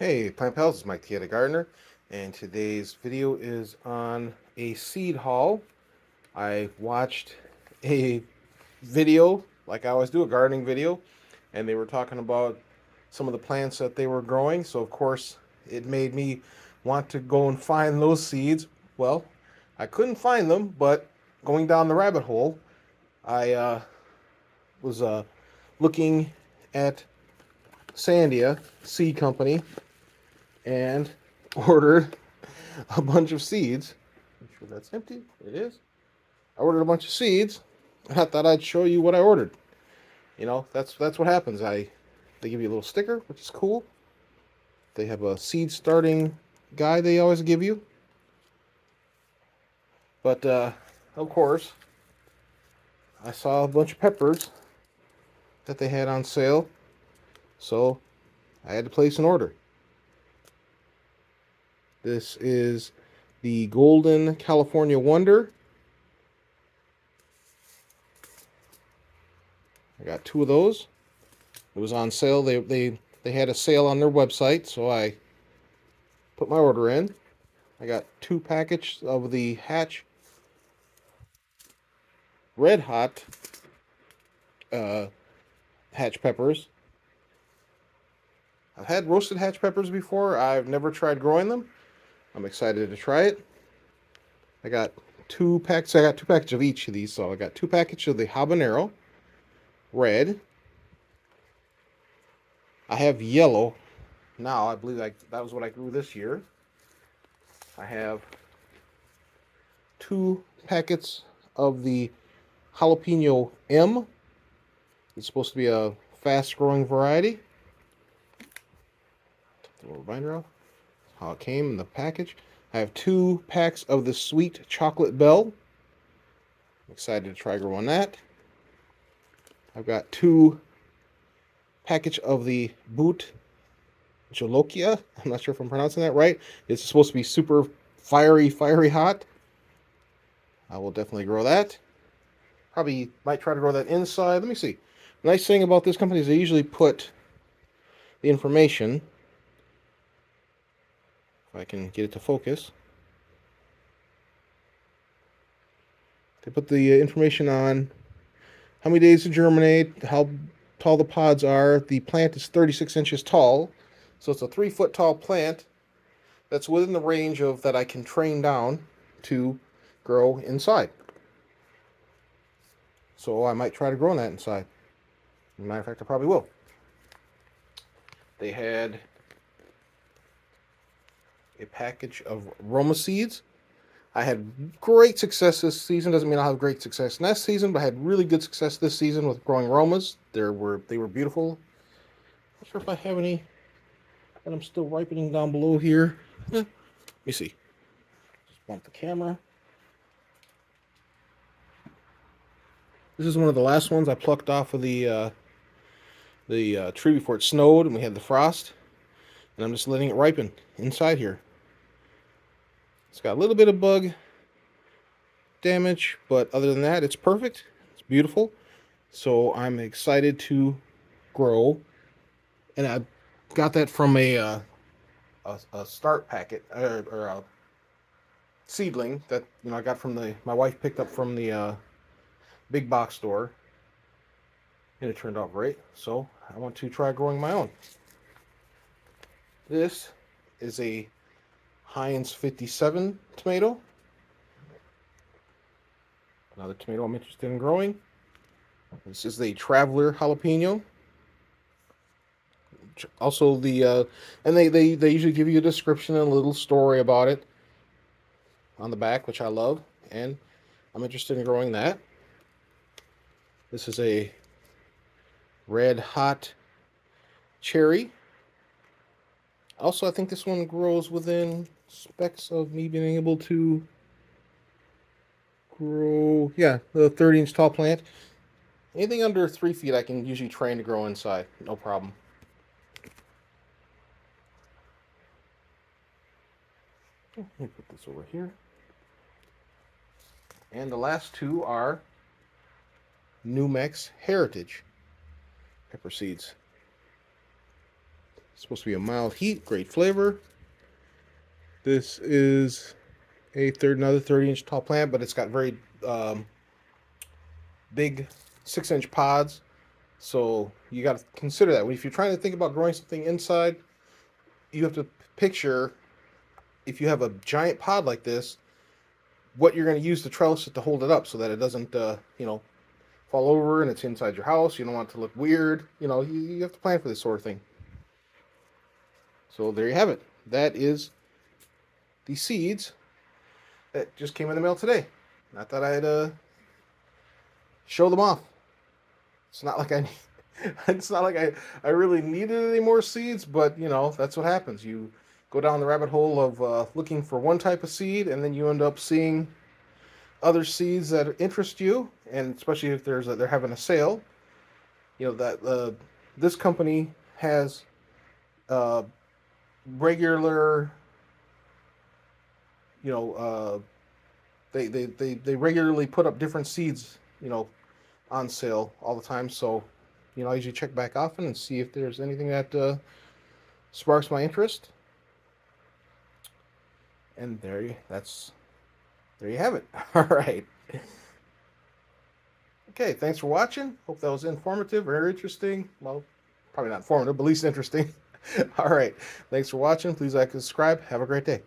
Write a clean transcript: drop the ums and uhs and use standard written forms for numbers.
Hey Plant Pals, it's Mike the Gardener, and today's video is on a seed haul. I watched a video, like I always do, a gardening video, and they were talking about some of the plants that they were growing, so of course it made me want to go and find those seeds. Well, I couldn't find them, but going down the rabbit hole, I was looking at Sandia Seed Company and ordered a bunch of seeds. Make sure that's empty. It is. I ordered a bunch of seeds, and I thought I'd show you what I ordered. You know, that's what happens. They give you a little sticker, which is cool. They have a seed starting guide they always give you. But of course, I saw a bunch of peppers that they had on sale, so I had to place an order. This is the Golden California Wonder. I got two of those. It was on sale. They had a sale on their website, so I put my order in. I got two packages of the Hatch Red Hot Hatch peppers. I've had roasted Hatch peppers before. I've never tried growing them. I'm excited to try it. I got two packs. I got two packages of each of these. So I got two packages of the habanero red. I have yellow now. I believe that was what I grew this year. I have two packets of the jalapeno M. It's supposed to be a fast-growing variety. Take the little binder off. How it came in the package. I have two packs of the sweet chocolate bell. I'm excited to try growing that. I've got two package of the boot jolokia. I'm not sure if I'm pronouncing that right. It's supposed to be super fiery hot. I will definitely grow that. Probably might try to grow that inside. Let me see. The nice thing about this company is they usually put the information, if I can get it to focus. They put the information on how many days to germinate, how tall the pods are. The plant is 36 inches tall, so it's a 3-foot tall plant that's within the range of that I can train down to grow inside. So I might try to grow that inside. As a matter of fact, I probably will. They had a package of Roma seeds. I had great success this season. Doesn't mean I'll have great success next season, but I had really good success this season with growing Romas. They were beautiful. Not sure if I have any that I'm still ripening down below here. Let me see. Just bump the camera. This is one of the last ones I plucked off of the tree before it snowed and we had the frost. And I'm just letting it ripen inside here. It's got a little bit of bug damage, but other than that, it's perfect. It's beautiful. So I'm excited to grow. And I got that from a start packet or a seedling that I got from my wife picked up from the big box store, and it turned out great. So I want to try growing my own. This is a Heinz 57 tomato. Another tomato I'm interested in growing. This is the Traveler jalapeno. Also and they usually give you a description and a little story about it on the back, which I love, and I'm interested in growing that. This is a red hot cherry. Also, I think this one grows within specs of me being able to grow, yeah, the 30-inch tall plant. Anything under 3 feet I can usually train to grow inside, no problem. Let me put this over here. And the last two are New Mex Heritage pepper seeds. It's supposed to be a mild heat, great flavor. This is another 30-inch tall plant, but it's got very big 6-inch pods. So you got to consider that. If you're trying to think about growing something inside, you have to picture, if you have a giant pod like this, what you're going to use to trellis it to hold it up so that it doesn't, fall over and it's inside your house. You don't want it to look weird. You have to plan for this sort of thing. So there you have it. That is the seeds that just came in the mail today. Not that I'd show them off. It's not like I really needed any more seeds, but that's what happens. You go down the rabbit hole of looking for one type of seed, and then you end up seeing other seeds that interest you, and especially if they're having a sale. That this company has regular, they regularly put up different seeds, on sale all the time. So, I usually check back often and see if there's anything that sparks my interest. And there you have it. All right. Okay, thanks for watching. Hope that was informative or interesting. Well, probably not informative, but at least interesting. All right. Thanks for watching. Please like and subscribe. Have a great day.